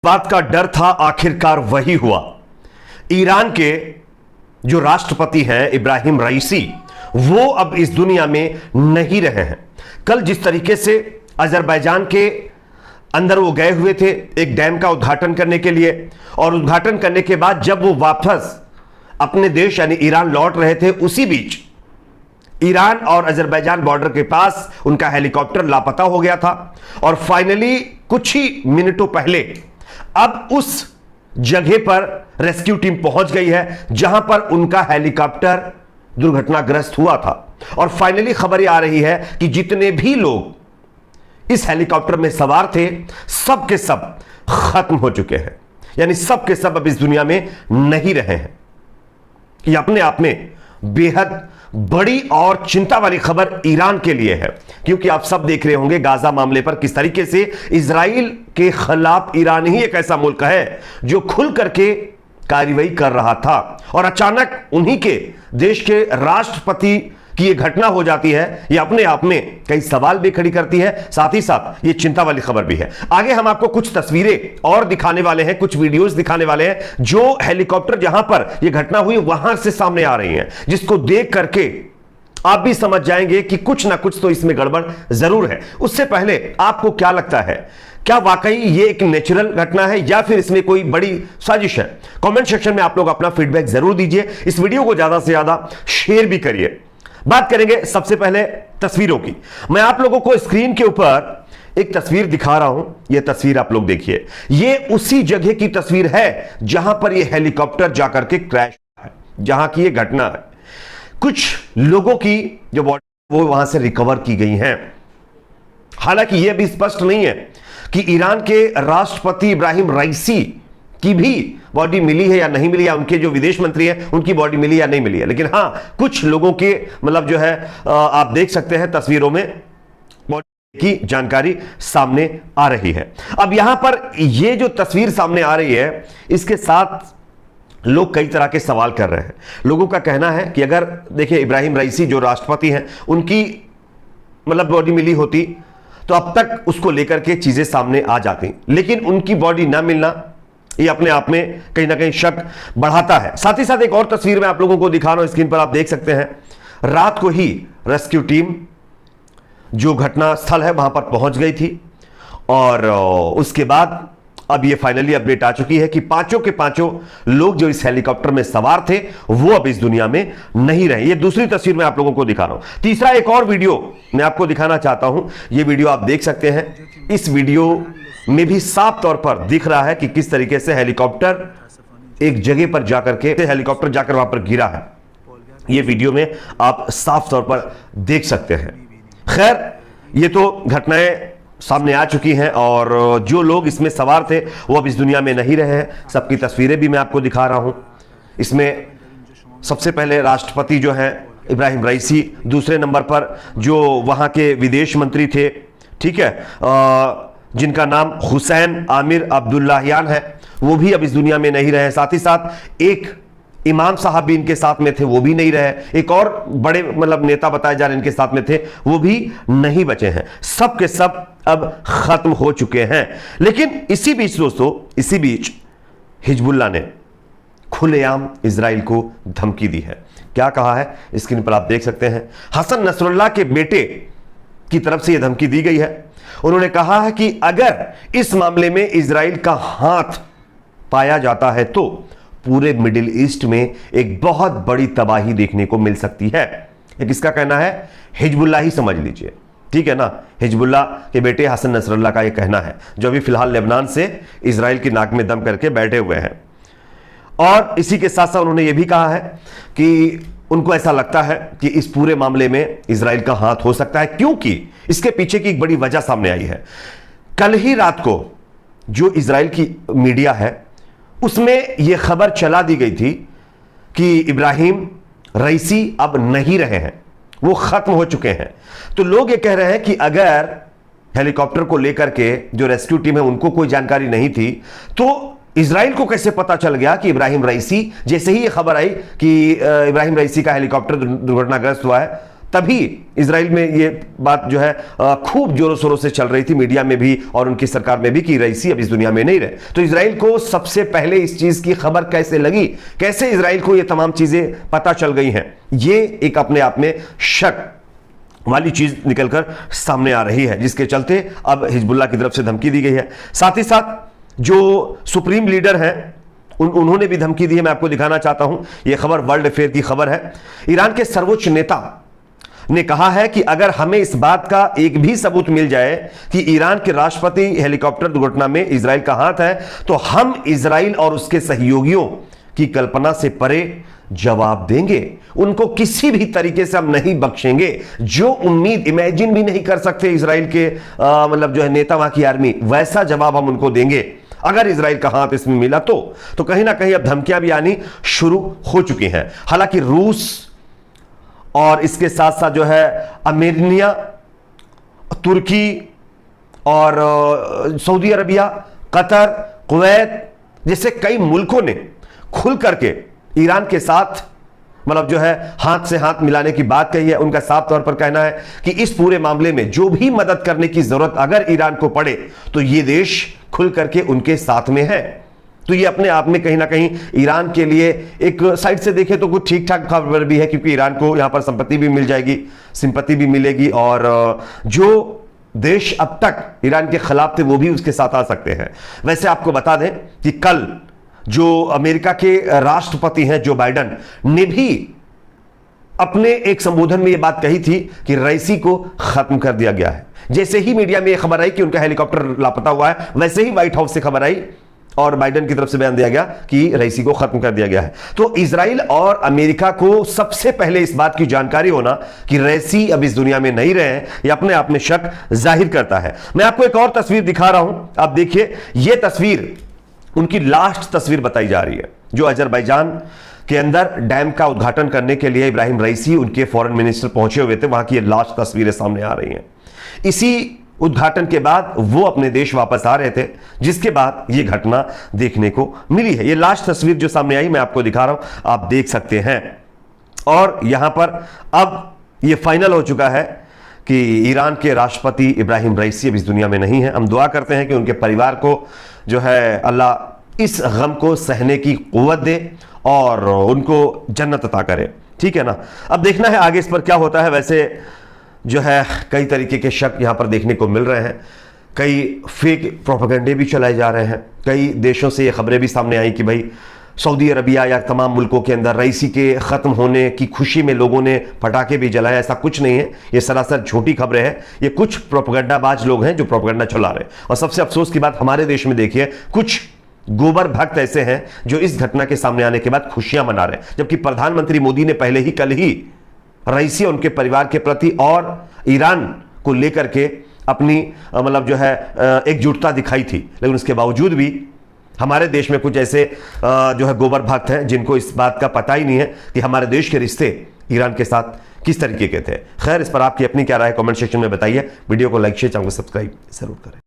बात का डर था, आखिरकार वही हुआ। ईरान के जो राष्ट्रपति हैं इब्राहिम रईसी, वो अब इस दुनिया में नहीं रहे हैं। कल जिस तरीके से अजरबैजान के अंदर वो गए हुए थे एक डैम का उद्घाटन करने के लिए, और उद्घाटन करने के बाद जब वो वापस अपने देश यानी ईरान लौट रहे थे, उसी बीच ईरान और अजरबैजान बॉर्डर के पास उनका हेलीकॉप्टर लापता हो गया था। और फाइनली कुछ ही मिनटों पहले अब उस जगह पर रेस्क्यू टीम पहुंच गई है जहां पर उनका हेलीकॉप्टर दुर्घटनाग्रस्त हुआ था। और फाइनली खबर आ रही है कि जितने भी लोग इस हेलीकॉप्टर में सवार थे, सब के सब खत्म हो चुके हैं, यानी सब के सब अब इस दुनिया में नहीं रहे हैं। ये अपने आप में बेहद बड़ी और चिंता वाली खबर ईरान के लिए है, क्योंकि आप सब देख रहे होंगे गाजा मामले पर किस तरीके से इजराइल के खिलाफ ईरान ही एक ऐसा मुल्क है जो खुल करके कार्रवाई कर रहा था, और अचानक उन्हीं के देश के राष्ट्रपति की यह घटना हो जाती है। यह अपने आप में कई सवाल भी खड़ी करती है, साथ ही साथ यह चिंता वाली खबर भी है। आगे हम आपको कुछ तस्वीरें और दिखाने वाले हैं, कुछ वीडियोस दिखाने वाले हैं जो हेलीकॉप्टर जहां पर यह घटना हुई वहां से सामने आ रही हैं, जिसको देख करके आप भी समझ जाएंगे कि कुछ ना कुछ तो इसमें गड़बड़ जरूर है। उससे पहले आपको क्या लगता है, क्या वाकई ये एक नेचुरल घटना है या फिर इसमें कोई बड़ी साजिश है? कमेंट सेक्शन में आप लोग अपना फीडबैक जरूर दीजिए। इस वीडियो को ज्यादा से ज्यादा शेयर भी करिए। बात करेंगे सबसे पहले तस्वीरों की। मैं आप लोगों को स्क्रीन के ऊपर एक तस्वीर दिखा रहा हूं, यह तस्वीर आप लोग देखिए। यह उसी जगह की तस्वीर है जहां पर यह हेलीकॉप्टर जाकर के क्रैश है, जहां की यह घटना है। कुछ लोगों की जो बॉडी वो वहां से रिकवर की गई हैं। हालांकि यह भी स्पष्ट नहीं है कि ईरान के राष्ट्रपति इब्राहिम रईसी की भी बॉडी मिली है या नहीं मिली, या उनके जो विदेश मंत्री हैं उनकी बॉडी मिली या नहीं मिली है। लेकिन हां, कुछ लोगों के मतलब जो है आप देख सकते हैं तस्वीरों में बॉडी की जानकारी सामने आ रही है। अब यहां पर यह जो तस्वीर सामने आ रही है, इसके साथ लोग कई तरह के सवाल कर रहे हैं। लोगों का कहना है कि अगर देखिए इब्राहिम रईसी जो राष्ट्रपति हैं, उनकी मतलब बॉडी मिली होती तो अब तक उसको लेकर के चीजें सामने आ जाती, लेकिन उनकी बॉडी ना मिलना ये अपने आप में कहीं ना कहीं शक बढ़ाता है। साथ ही साथ एक और तस्वीर में आप लोगों को दिखा रहा हूं, स्क्रीन पर आप देख सकते हैं। रात को ही रेस्क्यू टीम जो घटना स्थल है वहां पर पहुंच गई थी, और उसके बाद अब ये फाइनली अपडेट आ चुकी है कि पांचों के पांचों लोग जो इस हेलीकॉप्टर में सवार थे वो अब इस दुनिया में नहीं रहे। ये दूसरी तस्वीर मैं आप लोगों को दिखा रहा हूं। तीसरा एक और वीडियो मैं आपको दिखाना चाहता हूं। ये वीडियो आप देख सकते हैं। इस वीडियो में भी साफ तौर पर दिख रहा है कि किस तरीके से हेलीकॉप्टर एक जगह पर जाकर के हेलीकॉप्टर जाकर वहां पर गिरा है। ये वीडियो में आप साफ तौर पर देख सकते हैं। खैर, ये तो घटनाएं सामने आ चुकी हैं, और जो लोग इसमें सवार थे वो अब इस दुनिया में नहीं रहे हैं। सबकी तस्वीरें भी मैं आपको दिखा रहा हूं। इसमें सबसे पहले राष्ट्रपति जो हैं इब्राहिम रईसी, दूसरे नंबर पर जो वहां के विदेश मंत्री थे, ठीक है, जिनका नाम हुसैन आमिर अब्दुल्लाहियान है, वो भी अब इस दुनिया में नहीं रहे। साथ ही साथ एक इमाम साहब भी इनके साथ में थे, वो भी नहीं रहे। एक और बड़े मतलब नेता बताए जा रहे इनके साथ में थे, वो भी नहीं बचे हैं। सब के सब अब खत्म हो चुके हैं। लेकिन इसी बीच दोस्तों, इसी बीच हिजबुल्लाह ने खुलेआम इजराइल को धमकी दी है। क्या कहा है स्क्रीन पर आप देख सकते हैं। हसन नसरुल्लाह के बेटे की तरफ से यह धमकी दी गई है। उन्होंने कहा है कि अगर इस मामले में इजराइल का हाथ पाया जाता है तो पूरे मिडिल ईस्ट में एक बहुत बड़ी तबाही देखने को मिल सकती है। ये किसका कहना है? हिजबुल्लाह ही समझ लीजिए, ठीक है ना। हिजबुल्लाह के बेटे हसन नसरुल्लाह का यह कहना है, जो अभी फिलहाल लेबनान से इजराइल की नाक में दम करके बैठे हुए हैं। और इसी के साथ साथ उन्होंने यह भी कहा है कि उनको ऐसा लगता है कि इस पूरे मामले में इजराइल का हाथ हो सकता है, क्योंकि इसके पीछे की एक बड़ी वजह सामने आई है। कल ही रात को जो इजराइल की मीडिया है उसमें यह खबर चला दी गई थी कि इब्राहिम रईसी अब नहीं रहे हैं, वो खत्म हो चुके हैं। तो लोग ये कह रहे हैं कि अगर हेलीकॉप्टर को लेकर के जो रेस्क्यू टीम है उनको कोई जानकारी नहीं थी, तो इजराइल को कैसे पता चल गया कि इब्राहिम रईसी, जैसे ही ये खबर आई कि इब्राहिम रईसी का हेलीकॉप्टर दुर्घटनाग्रस्त हुआ है, तभी इजराइल में ये बात जो है खूब जोरों शोरों से चल रही थी, मीडिया में भी और उनकी सरकार में भी, कि रईसी अब इस दुनिया में नहीं रहे। तो इजराइल को सबसे पहले इस चीज की खबर कैसे लगी, कैसे इजराइल को ये तमाम चीजें पता चल गई हैं, ये एक अपने आप में शक वाली चीज निकलकर सामने आ रही है, जिसके चलते अब हिजबुल्लाह की तरफ से धमकी दी गई है। साथ ही साथ जो सुप्रीम लीडर हैं उन्होंने भी धमकी दी है। मैं आपको दिखाना चाहता हूं, यह खबर वर्ल्ड अफेयर की खबर है। ईरान के सर्वोच्च नेता ने कहा है कि अगर हमें इस बात का एक भी सबूत मिल जाए कि ईरान के राष्ट्रपति हेलीकॉप्टर दुर्घटना में इजराइल का हाथ है, तो हम इजराइल और उसके सहयोगियों की कल्पना से परे जवाब देंगे। उनको किसी भी तरीके से हम नहीं बख्शेंगे। जो उम्मीद इमेजिन भी नहीं कर सकते इजराइल के मतलब जो है नेता, वहां की आर्मी, वैसा जवाब हम उनको देंगे अगर इजराइल का हाथ इसमें मिला तो कहीं ना कहीं अब धमकियां भी आनी शुरू हो चुकी हैं। हालांकि रूस और इसके साथ साथ जो है अर्मेनिया, तुर्की और सऊदी अरबिया, कतर, कुवैत जैसे कई मुल्कों ने खुल करके ईरान के साथ मतलब जो है हाथ से हाथ मिलाने की बात कही है। उनका साफ तौर पर कहना है कि इस पूरे मामले में जो भी मदद करने की जरूरत अगर ईरान को पड़े तो ये देश खुल करके उनके साथ में है। तो ये अपने आप में कहीं ना कहीं ईरान के लिए एक साइड से देखें तो कुछ ठीक ठाक खबर भी है, क्योंकि ईरान को यहां पर संपत्ति भी मिल जाएगी, सिंपत्ति भी मिलेगी, और जो देश अब तक ईरान के खिलाफ थे वो भी उसके साथ आ सकते हैं। वैसे आपको बता दें कि कल जो अमेरिका के राष्ट्रपति हैं जो बाइडेन ने भी अपने एक संबोधन में यह बात कही थी कि रईसी को खत्म कर दिया गया है। जैसे ही मीडिया में यह खबर आई कि उनका हेलीकॉप्टर लापता हुआ है, वैसे ही व्हाइट हाउस से खबर आई और बाइडेन की तरफ से बयान दिया गया कि रईसी को खत्म कर दिया गया है। तो इजराइल और अमेरिका को सबसे पहले इस बात की जानकारी होना कि रईसी अब इस दुनिया में नहीं रहे हैं, यह अपने आप में शक जाहिर करता है। मैं आपको एक और तस्वीर दिखा रहा हूं, आप देखिए। यह तस्वीर उनकी लास्ट तस्वीर बताई जा रही है, जो अजरबैजान के अंदर डैम का उद्घाटन करने के लिए इब्राहिम रईसी उनके फॉरेन मिनिस्टर पहुंचे हुए थे, वहां की ये लास्ट तस्वीरें सामने आ रही हैं। इसी उद्घाटन के बाद वो अपने देश वापस आ रहे थे, जिसके बाद ये घटना देखने को मिली है। ये लास्ट तस्वीर जो सामने आई मैं आपको दिखा रहा हूं, आप देख सकते हैं। और यहां पर अब ये फाइनल हो चुका है कि ईरान के राष्ट्रपति इब्राहिम रईसी अब इस दुनिया में नहीं है। हम दुआ करते हैं कि उनके परिवार को जो है अल्लाह इस गम को सहने की कुव्वत दे और उनको जन्नत अता करे, ठीक है ना। अब देखना है आगे इस पर क्या होता है। वैसे जो है कई तरीके के शक यहां पर देखने को मिल रहे हैं, कई फेक प्रोपेगेंडे भी चलाए जा रहे हैं। कई देशों से ये खबरें भी सामने आई कि भाई सऊदी अरबिया या तमाम मुल्कों के अंदर रईसी के ख़त्म होने की खुशी में लोगों ने पटाखे भी जलाए। ऐसा कुछ नहीं है, ये सरासर झूठी खबरें हैं। ये कुछ प्रोपेगेंडाबाज लोग हैं जो प्रोपेगेंडा चला रहे हैं। और सबसे अफसोस की बात हमारे देश में देखिए, कुछ गोबर भक्त ऐसे हैं जो इस घटना के सामने आने के बाद खुशियां मना रहे हैं, जबकि प्रधानमंत्री मोदी ने पहले ही कल ही रईसी और उनके परिवार के प्रति और ईरान को लेकर के अपनी मतलब जो है एकजुटता दिखाई थी। लेकिन उसके बावजूद भी हमारे देश में कुछ ऐसे जो है गोबर भक्त हैं जिनको इस बात का पता ही नहीं है कि हमारे देश के रिश्ते ईरान के साथ किस तरीके के थे। खैर, इस पर आपकी अपनी क्या राय है कमेंट सेक्शन में बताइए। वीडियो को लाइक शेयर, चैनल को सब्सक्राइब जरूर करें।